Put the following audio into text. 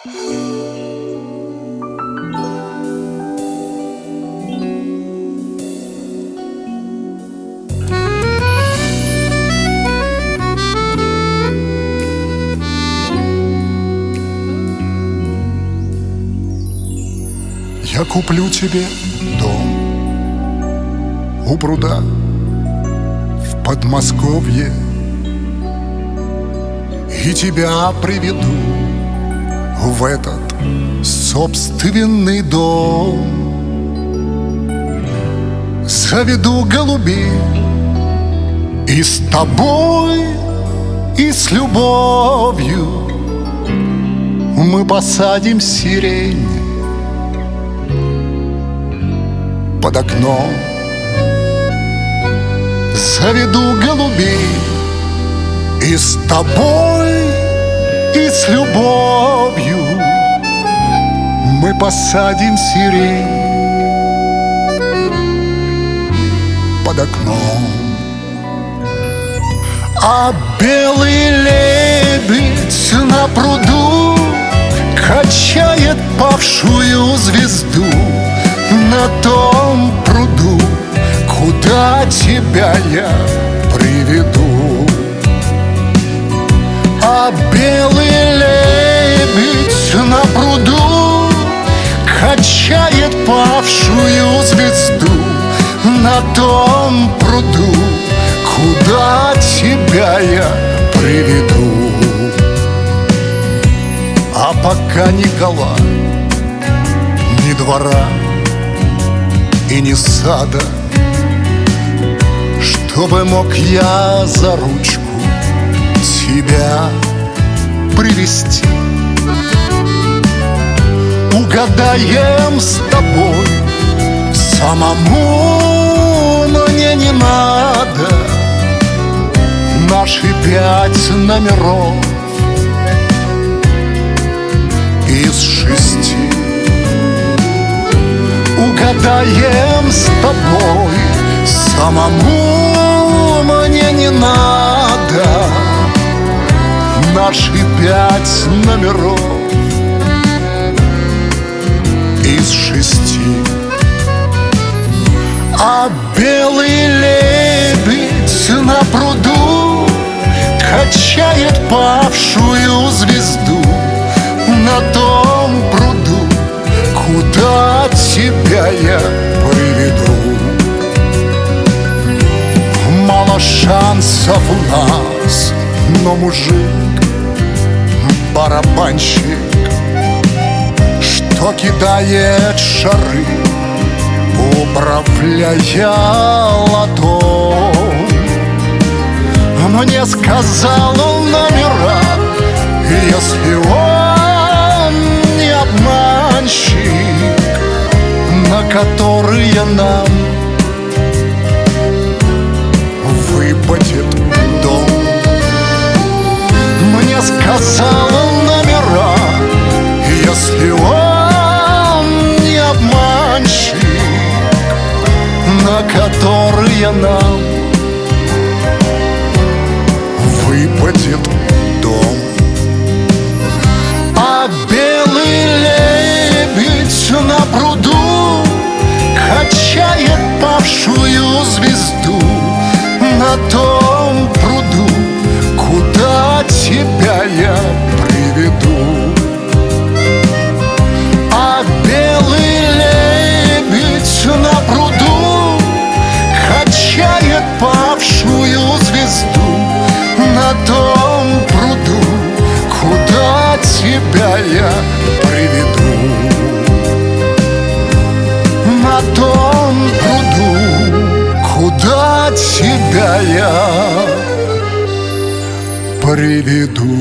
Я куплю тебе дом у пруда в Подмосковье и тебя приведу в этот собственный дом. Заведу голубей и с тобой, и с любовью мы посадим сирень под окном. Заведу голубей и с тобой, и с любовью мы посадим сирень под окном. А белый лебедь на пруду качает павшую звезду на том пруду, куда тебя я приведу. А белый лебедь на пруду качает павшую звезду на том пруду, куда тебя я приведу. А пока ни гола, ни двора и ни сада, чтобы мог я за ручку тебя привести, угадаем с тобой, самому мне не надо наши 5 номеров из 6. Угадаем с тобой, самому мне не надо наши 5 номеров из 6. А белый лебедь на пруду качает павшую звезду на том пруду, куда тебя я приведу. Мало шансов у нас, но мужик барабанщик, что кидает шары, управляя лотом. Мне сказал он номера, если он не обманщик, на которые нам выпадет дом. Мне сказал он номера, если он не обманщик, на которые нам выпадет дом. А белый лебедь на пруду качает павшую звезду на том пруду, куда тебя я приведу. А белый лебедь на пруду качает павшую звезду на том пруду, куда тебя я приведу. На том пруду, куда тебя я приведу.